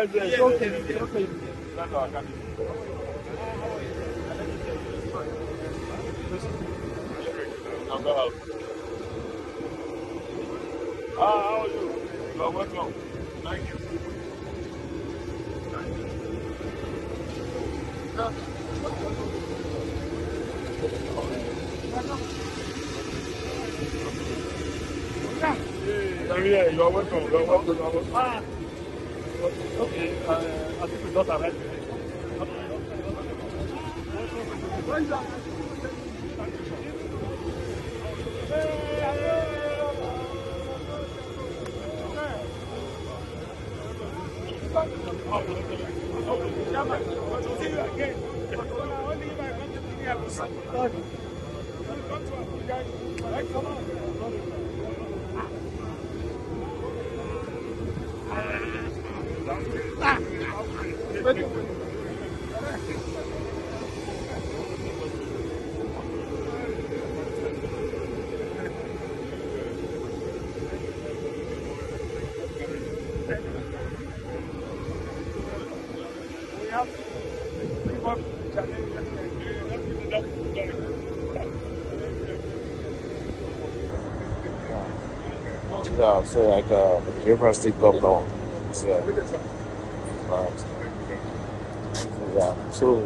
It's okay. It's okay. How are you? You are welcome. Thank you. I'm here. You are welcome. You are welcome. You are welcome. Okay. I think we got arrived. See you again. Only if I come to Minneapolis. Come to Abuja. Right, come on. We have to bring up Yeah, so like university governor. So, yeah, so